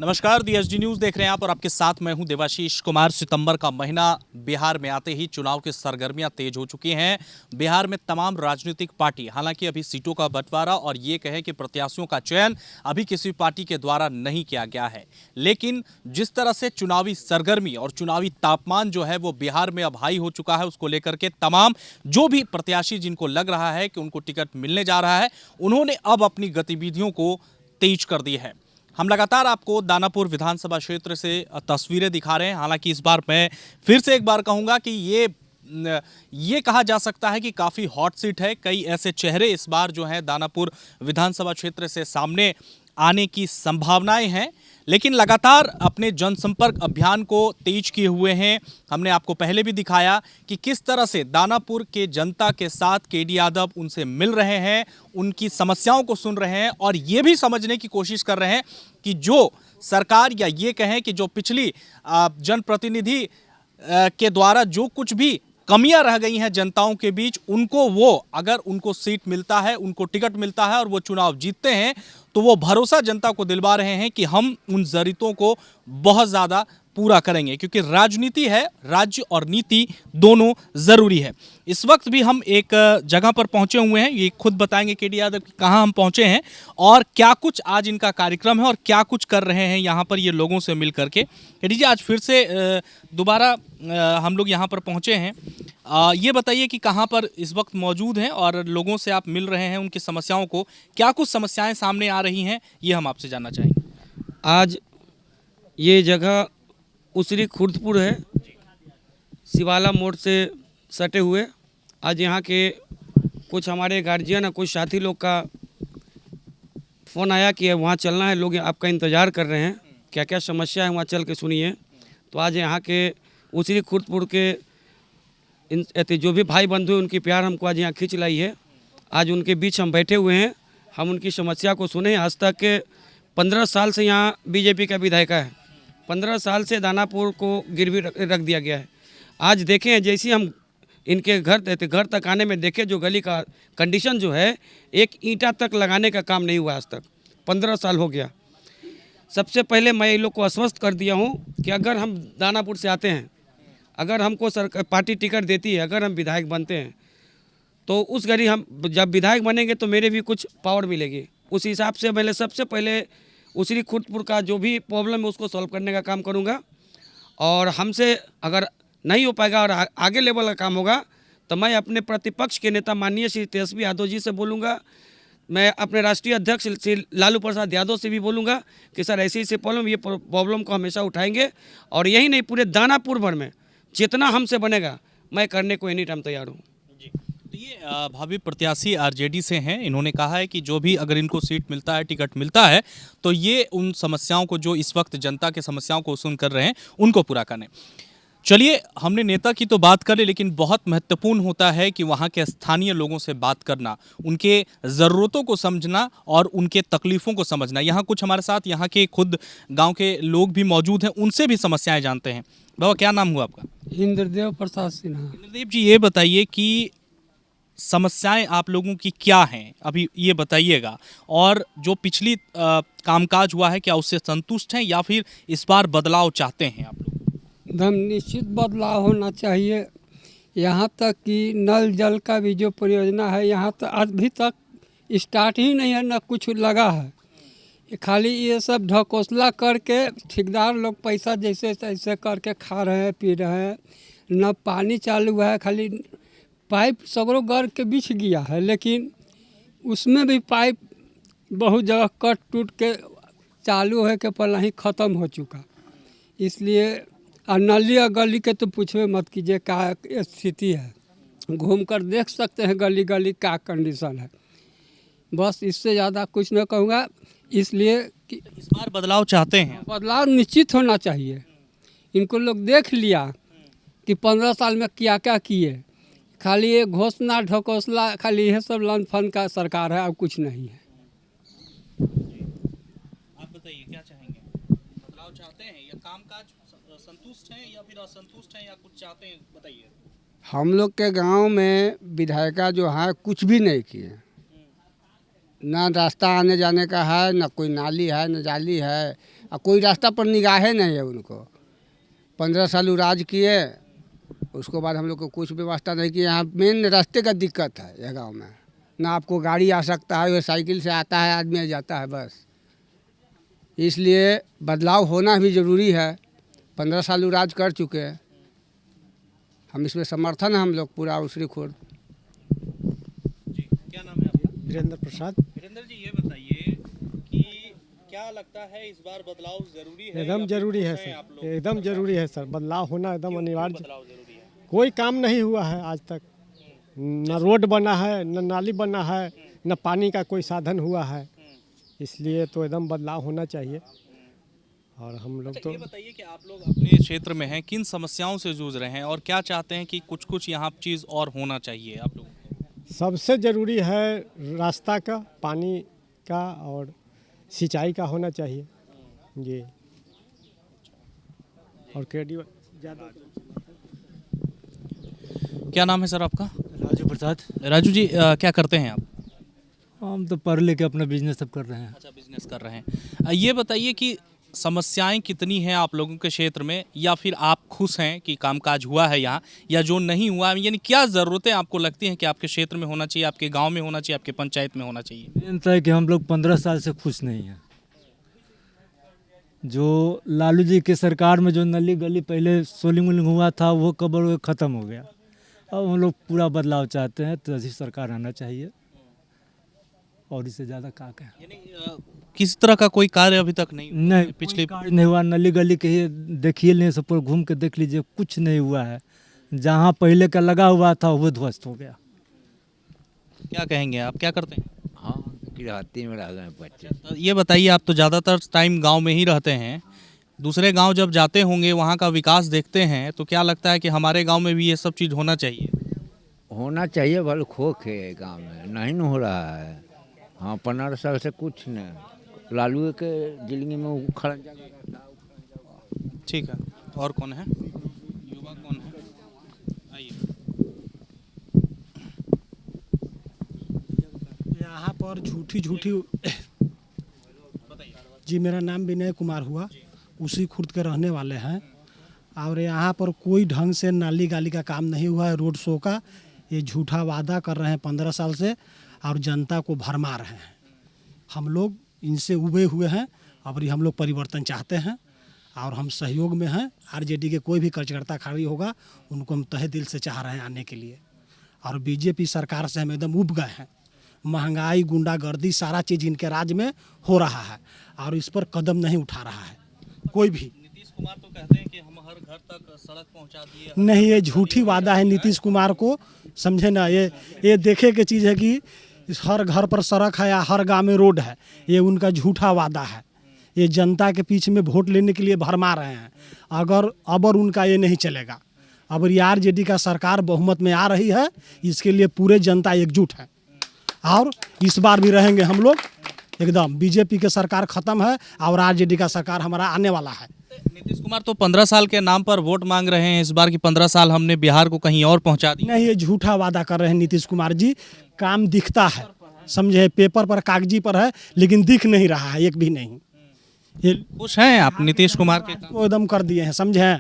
नमस्कार, दी SD news देख रहे हैं आप और आपके साथ मैं हूं देवाशीष कुमार। सितंबर का महीना बिहार में आते ही चुनाव की सरगर्मियां तेज हो चुकी हैं। बिहार में तमाम राजनीतिक पार्टी हालांकि अभी सीटों का बंटवारा और ये कहे कि प्रत्याशियों का चयन अभी किसी पार्टी के द्वारा नहीं किया गया है, लेकिन जिस तरह से चुनावी सरगर्मी और चुनावी तापमान जो है वो बिहार में अब हाई हो चुका है, उसको लेकर के तमाम जो भी प्रत्याशी जिनको लग रहा है कि उनको टिकट मिलने जा रहा है, उन्होंने अब अपनी गतिविधियों को तेज कर दी है। हम लगातार आपको दानापुर विधानसभा क्षेत्र से तस्वीरें दिखा रहे हैं। हालांकि इस बार मैं फिर से एक बार कहूंगा कि ये कहा जा सकता है कि काफ़ी हॉट सीट है। कई ऐसे चेहरे इस बार जो हैं दानापुर विधानसभा क्षेत्र से सामने आने की संभावनाएं हैं, लेकिन लगातार अपने जनसंपर्क अभियान को तेज किए हुए हैं। हमने आपको पहले भी दिखाया कि किस तरह से दानापुर के जनता के साथ केडी यादव उनसे मिल रहे हैं, उनकी समस्याओं को सुन रहे हैं और ये भी समझने की कोशिश कर रहे हैं कि जो सरकार या ये कहें कि जो पिछली जनप्रतिनिधि के द्वारा जो कुछ भी कमियां रह गई हैं जनताओं के बीच, उनको वो अगर उनको सीट मिलता है, उनको टिकट मिलता है और वो चुनाव जीतते हैं तो वो भरोसा जनता को दिलवा रहे हैं कि हम उन ज़रूरतों को बहुत ज़्यादा पूरा करेंगे, क्योंकि राजनीति है, राज्य और नीति दोनों ज़रूरी है। इस वक्त भी हम एक जगह पर पहुंचे हुए हैं, ये खुद बताएंगे केडी यादव कि कहाँ हम पहुंचे हैं और क्या कुछ आज इनका कार्यक्रम है और क्या कुछ कर रहे हैं यहाँ पर ये लोगों से मिल करके। केडी जी, आज फिर से दोबारा हम लोग यहाँ पर पहुँचे हैं। ये बताइए कि कहाँ पर इस वक्त मौजूद हैं और लोगों से आप मिल रहे हैं, उनकी समस्याओं को, क्या कुछ समस्याएँ सामने आ रही हैं, ये हम आपसे जानना चाहेंगे। आज ये जगह उसरी खुर्दपुर है, शिवाला मोड़ से सटे हुए। आज यहाँ के कुछ हमारे गार्जियन और कुछ साथी लोग का फ़ोन आया कि वहाँ चलना है, लोग आपका इंतज़ार कर रहे हैं, क्या क्या समस्या है वहाँ चल के सुनिए। तो आज यहाँ के उसरी खुर्दपुर के जो भी भाई बंधु हैं उनकी प्यार हमको आज यहाँ खींच लाई है। आज उनके बीच हम बैठे हुए हैं, हम उनकी समस्या को सुने। आज तक के 15 साल से यहाँ बीजेपी का विधायक है, 15 साल से दानापुर को गिरवी रख दिया गया है। आज देखें जैसे हम इनके घर तक आने में देखें, जो गली का कंडीशन जो है, एक ईंटा तक लगाने का काम नहीं हुआ आज तक, 15 साल हो गया। सबसे पहले मैं इन लोग को आश्वस्त कर दिया हूँ कि अगर हम दानापुर से आते हैं, अगर हमको सरकार पार्टी टिकट देती है, अगर हम विधायक बनते हैं तो उस घड़ी हम जब विधायक बनेंगे तो मेरे भी कुछ पावर मिलेगी। उस हिसाब से मैंने सबसे पहले उसरी खुर्दपुर का जो भी प्रॉब्लम है उसको सॉल्व करने का काम करूंगा। और हमसे अगर नहीं हो पाएगा और आगे लेवल का काम होगा तो मैं अपने प्रतिपक्ष के नेता माननीय श्री तेजस्वी यादव जी से बोलूँगा, मैं अपने राष्ट्रीय अध्यक्ष श्री लालू प्रसाद यादव से भी बोलूँगा कि सर ऐसी प्रॉब्लम, ये प्रॉब्लम को हमेशा उठाएंगे और यही नहीं पूरे दानापुर भर में जितना हमसे बनेगा मैं करने को एनी टाइम तैयार हूँ। ये भावी प्रत्याशी आरजेडी से हैं। इन्होंने कहा है कि जो भी अगर इनको सीट मिलता है, टिकट मिलता है, तो ये उन समस्याओं को, जो इस वक्त जनता के समस्याओं को सुन कर रहे हैं, उनको पूरा करें। चलिए, हमने नेता की तो बात कर ली, लेकिन बहुत महत्वपूर्ण होता है कि वहाँ के स्थानीय लोगों से बात करना, उनके ज़रूरतों को समझना और उनके तकलीफ़ों को समझना। यहाँ कुछ हमारे साथ यहाँ के खुद गाँव के लोग भी मौजूद हैं, उनसे भी समस्याएँ जानते हैं। बाबा, क्या नाम हुआ आपका? इंद्रदेव प्रसाद सिन्हा। इंद्रदेव जी, ये बताइए कि समस्याएं आप लोगों की क्या हैं, अभी ये बताइएगा। और जो पिछली कामकाज हुआ है, क्या उससे संतुष्ट हैं या फिर इस बार बदलाव चाहते हैं आप लोग? एकदम निश्चित बदलाव होना चाहिए। यहाँ तक कि नल जल का भी जो परियोजना है, यहाँ तक अभी तक स्टार्ट ही नहीं है, न कुछ लगा है। खाली ये सब ढकोसला करके ठेकेदार लोग पैसा जैसे तैसे करके खा रहे हैं, पी रहे हैं। न पानी चालू हुआ है, खाली पाइप सगरों घर के बिछ गया है, लेकिन उसमें भी पाइप बहुत जगह कट टूट के चालू है के पहले ही ख़त्म हो चुका। इसलिए नलिया गली के तो पूछवे मत कीजिए क्या स्थिति है, घूम कर देख सकते हैं गली गली क्या कंडीशन है। बस इससे ज़्यादा कुछ नहीं कहूँगा। इसलिए कि इस बार बदलाव चाहते हैं? बदलाव निश्चित होना चाहिए। इनको लोग देख लिया कि 15 साल में क्या क्या किए, खाली ये घोषणा ढकोसला, खाली यह सब लन फन का सरकार है, अब कुछ नहीं है। आप बताइए, क्या चाहेंगे? बदलाव चाहते हैं या कामकाज संतुष्ट हैं या फिर असंतुष्ट हैं या कुछ चाहते हैं, बताइए। हम लोग के गांव में विधायिका जो है कुछ भी नहीं किए, ना रास्ता आने जाने का है, ना कोई नाली है, ना जाली है, और कोई रास्ता पर निगाहें नहीं है उनको। 15 साल वो राज किए, उसके बाद हम लोग को कुछ व्यवस्था नहीं की। यहाँ मेन रास्ते का दिक्कत है यह गांव में, ना आपको गाड़ी आ सकता है, वो साइकिल से आता है आदमी जाता है बस। इसलिए बदलाव होना भी ज़रूरी है। 15 साल वो राज कर चुके हैं, हम इसमें समर्थन है हम लोग पूरा उसरी खुर्द। जी, क्या नाम है आपका? वीरेंद्र प्रसाद। वीरेंद्र जी, ये बताइए कि क्या लगता है इस बार बदलाव जरूरी है? एकदम या जरूरी फिर है खुश हैं आप सर, लोग? एकदम जरूरी है सर। बदलाव होना एकदम क्यों अनिवार्य। बदलाव जरूरी है? कोई काम नहीं हुआ है आज तक, न रोड बना है, न नाली बना है, न पानी का कोई साधन हुआ है। इसलिए तो एकदम बदलाव होना चाहिए। और हम लोग तो ये बताइए कि आप लोग अपने क्षेत्र में हैं, किन समस्याओं से जूझ रहे हैं और क्या चाहते हैं कि कुछ यहाँ चीज़ और होना चाहिए आप लोगों को? सबसे ज़रूरी है रास्ता का, पानी का और सिंचाई का होना चाहिए जी। और ज़्यादा। क्या नाम है सर आपका? राजू प्रसाद। राजू जी, क्या करते हैं आप? हम तो पढ़ लिख के अपना बिजनेस सब कर रहे हैं। अच्छा, बिजनेस कर रहे हैं। ये बताइए कि समस्याएं कितनी हैं आप लोगों के क्षेत्र में, या फिर आप खुश हैं कि कामकाज हुआ है यहाँ, या जो नहीं हुआ है, यानी क्या ज़रूरतें आपको लगती हैं कि आपके क्षेत्र में होना चाहिए, आपके गांव में होना चाहिए, आपके पंचायत में होना चाहिए? मेन तो है कि हम लोग 15 साल से खुश नहीं हैं। जो लालू जी के सरकार में जो नली गली पहले सोलिंग वोलिंग हुआ था वो कबर ख़त्म हो गया। अब हम लोग पूरा बदलाव चाहते हैं, तो ऐसी सरकार आना चाहिए और इससे ज़्यादा क्या कहें। यानी किसी तरह का कोई कार्य अभी तक नहीं हुआ? नहीं, पिछले कोई कार्य नहीं हुआ। नली गली के ही देखिए, नहीं सब पर घूम के देख लीजिए, कुछ नहीं हुआ है। जहाँ पहले का लगा हुआ था वो ध्वस्त हो गया। क्या कहेंगे आप, क्या करते हैं? हाँ, देहाती में रह गए बच्चे। तो ये बताइए, आप तो ज़्यादातर टाइम गांव में ही रहते हैं, दूसरे गांव जब जाते होंगे वहां का विकास देखते हैं, तो क्या लगता है कि हमारे गांव में भी ये सब चीज़ होना चाहिए? होना चाहिए, भले खोख है गाँव में, नहीं न हो रहा है। हाँ, 15 साल से कुछ नहीं। लालू के जिंदगी में उखड़ जगह। ठीक है, और कौन है? युवा कौन है? आइए। यहाँ पर झूठी जी, मेरा नाम विनय कुमार हुआ, उसी खुर्द के रहने वाले हैं। और यहाँ पर कोई ढंग से नाली गाली का काम नहीं हुआ है, रोड शो का। ये झूठा वादा कर रहे हैं 15 साल से और जनता को भरमा रहे हैं। हम लोग इनसे उबे हुए हैं, अब हम लोग परिवर्तन चाहते हैं और हम सहयोग में हैं। आरजेडी के कोई भी कार्यकर्ता खड़ी होगा, उनको हम तहे दिल से चाह रहे हैं आने के लिए। और बीजेपी सरकार से हम एकदम उब गए हैं। महंगाई, गुंडागर्दी, सारा चीज़ इनके राज में हो रहा है और इस पर कदम नहीं उठा रहा है कोई भी। नीतीश कुमार तो कहते हैं कि हम हर घर तक सड़क पहुंचा दिए। नहीं, ये झूठी वादा है नीतीश कुमार को, समझे ना। ये देखे की चीज़ है कि इस हर घर पर सड़क है या हर गांव में रोड है, ये उनका झूठा वादा है। ये जनता के पीछे में वोट लेने के लिए भरमा रहे हैं। अगर उनका ये नहीं चलेगा, अब आरजेडी का सरकार बहुमत में आ रही है, इसके लिए पूरे जनता एकजुट है और इस बार भी रहेंगे हम लोग एकदम। बीजेपी की सरकार खत्म है और आरजेडी का सरकार हमारा आने वाला है। नीतीश कुमार तो 15 साल के नाम पर वोट मांग रहे हैं इस बार की 15 साल हमने बिहार को कहीं और पहुंचा दिया। नहीं, ये झूठा वादा कर रहे हैं नीतीश कुमार जी। काम दिखता है, समझे, पेपर पर कागजी पर है, लेकिन दिख नहीं रहा है एक भी नहीं। ये खुश हैं आप नीतीश कुमार के काम? को एकदम कर दिए हैं, समझे।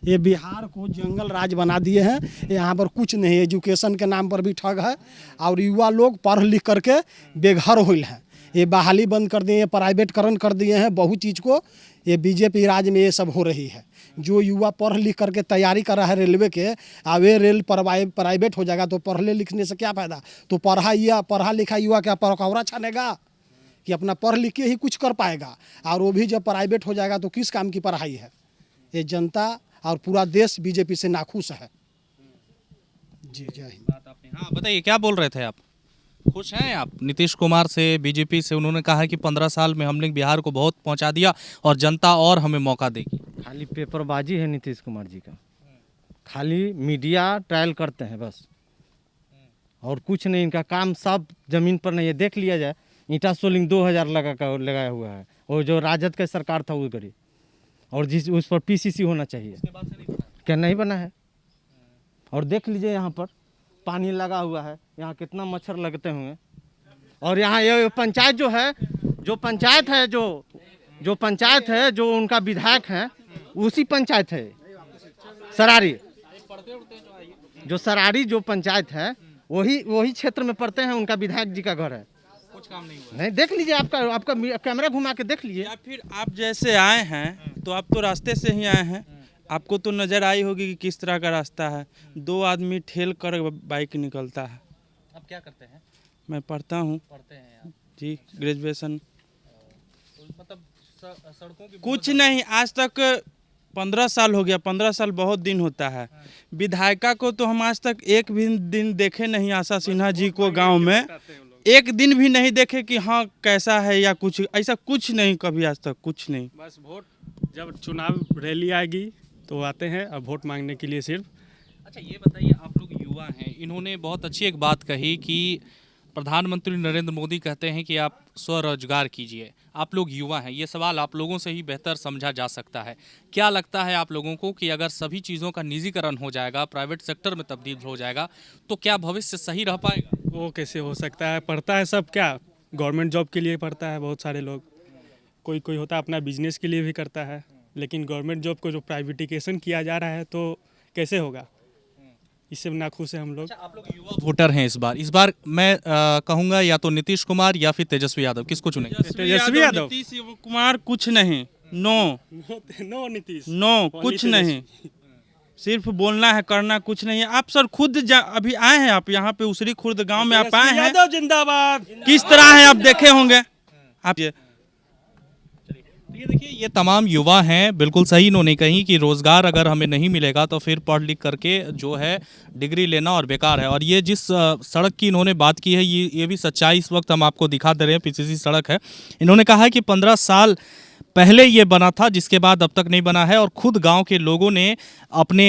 ये बिहार को जंगल राज बना दिए हैं। यहाँ पर कुछ नहीं, एजुकेशन के नाम पर भी ठग है और युवा लोग पढ़ लिख करके बेघर हुए हैं। ये बहाली बंद कर दिए हैं, प्राइवेटकरण कर दिए हैं, बहुत चीज़ को। ये बीजेपी राज में ये सब हो रही है। जो युवा पढ़ लिख करके तैयारी कर रहा है रेलवे के, अब ये रेल प्राइवेट हो जाएगा तो पढ़ने लिखने से क्या फ़ायदा। तो पढ़ा लिखा युवा क्या पकौड़ा छानेगा कि अपना पढ़ लिख के ही कुछ कर पाएगा। और वो भी जब प्राइवेट हो जाएगा तो किस काम की पढ़ाई है। ये जनता और पूरा देश बीजेपी से नाखुश है। जी, जय हिंद। हाँ, बताइए, क्या बोल रहे थे आप? खुश हैं आप नीतीश कुमार से, बीजेपी से? उन्होंने कहा कि 15 साल में हमने बिहार को बहुत पहुंचा दिया और जनता और हमें मौका देगी। खाली पेपरबाजी है नीतीश कुमार जी का, खाली मीडिया ट्रायल करते हैं बस, और कुछ नहीं। इनका काम सब जमीन पर नहीं है। देख लिया जाए, ईंटा सोलिंग 2000 लगाया हुआ है, और जो राजद का सरकार था वो करी, और जिस उस पर पीसीसी होना चाहिए, क्या नहीं बना है। और देख लीजिए यहाँ पर पानी लगा हुआ है, यहाँ कितना मच्छर लगते हुए। और यहाँ ये पंचायत जो पंचायत है जो जो पंचायत है, जो उनका विधायक है, उसी पंचायत है सरारी। जो सरारी जो पंचायत है वही क्षेत्र में पड़ते हैं, उनका विधायक जी का घर है। कुछ काम नहीं हुआ। नहीं, देख लीजिए, आपका कैमरा घुमा के देख लीजिए। या फिर आप जैसे आए हैं तो आप तो रास्ते से ही आए हैं, आपको तो नज़र आई होगी कि किस तरह का रास्ता है। 2 आदमी ठेल कर बाइक निकलता है। आप क्या करते हैं? मैं पढ़ता हूँ पढ़ते हैं आप? जी, ग्रेजुएशन। तो मतलब सड़कों की कुछ नहीं, आज तक 15 साल हो गया। 15 साल बहुत दिन होता है। विधायिका को तो हम आज तक एक भी दिन देखे नहीं, आशा सिन्हा जी को गांव में एक दिन भी नहीं देखे कि हाँ कैसा है या कुछ ऐसा, कुछ नहीं, कभी आज तक कुछ नहीं। बस वोट, जब चुनाव रैली आएगी तो आते हैं अब वोट मांगने के लिए सिर्फ। अच्छा ये बताइए, आप लोग युवा हैं, इन्होंने बहुत अच्छी एक बात कही कि प्रधानमंत्री नरेंद्र मोदी कहते हैं कि आप स्वरोजगार कीजिए। आप लोग युवा हैं, ये सवाल आप लोगों से ही बेहतर समझा जा सकता है। क्या लगता है आप लोगों को कि अगर सभी चीज़ों का निजीकरण हो जाएगा, प्राइवेट सेक्टर में तब्दील हो जाएगा, तो क्या भविष्य सही रह पाएगा? वो कैसे हो सकता है? पढ़ता है सब क्या, गवर्नमेंट जॉब के लिए पढ़ता है बहुत सारे लोग, कोई होता है अपना बिजनेस के लिए भी करता है, लेकिन गवर्नमेंट जॉब को जो प्राइवेटिकेशन किया जा रहा है तो कैसे होगा? इससे नाखुश है हम लोग। अच्छा, आप लोग युवा वोटर हैं इस बार मैं कहूँगा या तो नीतीश कुमार या फिर तेजस्वी यादव, किसको चुनेंगे? तेजस्वी यादव। नीतीश कुमार कुछ नहीं, नो नीतीश, नो कुछ नहीं, सिर्फ बोलना है, करना कुछ नहीं है। आप सर खुद अभी आए हैं, आप यहाँ पे उसरी खुर्द गांव में आप आए हैं, यादव जिंदाबाद। किस तरह है आप देखे होंगे आप। ये देखिए, ये तमाम युवा हैं, बिल्कुल सही इन्होंने कही कि रोज़गार अगर हमें नहीं मिलेगा तो फिर पढ़ लिख करके जो है डिग्री लेना और बेकार है। और ये जिस सड़क की इन्होंने बात की है, ये भी सच्चाई इस वक्त हम आपको दिखा दे रहे हैं। पीसीसी सड़क है। इन्होंने कहा है कि 15 साल पहले ये बना था, जिसके बाद अब तक नहीं बना है। और खुद गाँव के लोगों ने अपने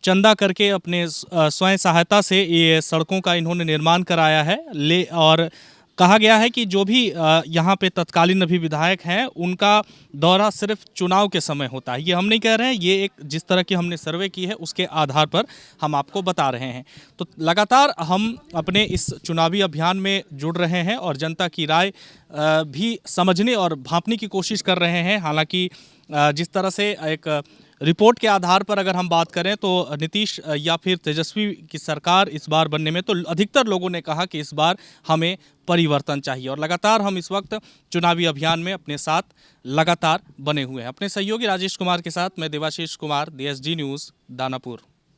चंदा करके अपने स्वयं सहायता से ये सड़कों का इन्होंने निर्माण कराया है। और कहा गया है कि जो भी यहाँ पे तत्कालीन अभी विधायक हैं, उनका दौरा सिर्फ चुनाव के समय होता है। ये हम नहीं कह रहे हैं, ये एक जिस तरह की हमने सर्वे की है उसके आधार पर हम आपको बता रहे हैं। तो लगातार हम अपने इस चुनावी अभियान में जुड़ रहे हैं और जनता की राय भी समझने और भांपने की कोशिश कर रहे हैं। हालांकि जिस तरह से एक रिपोर्ट के आधार पर अगर हम बात करें तो नीतीश या फिर तेजस्वी की सरकार इस बार बनने में, तो अधिकतर लोगों ने कहा कि इस बार हमें परिवर्तन चाहिए। और लगातार हम इस वक्त चुनावी अभियान में अपने साथ लगातार बने हुए हैं। अपने सहयोगी राजेश कुमार के साथ मैं देवाशीष कुमार, DSG न्यूज़, दानापुर।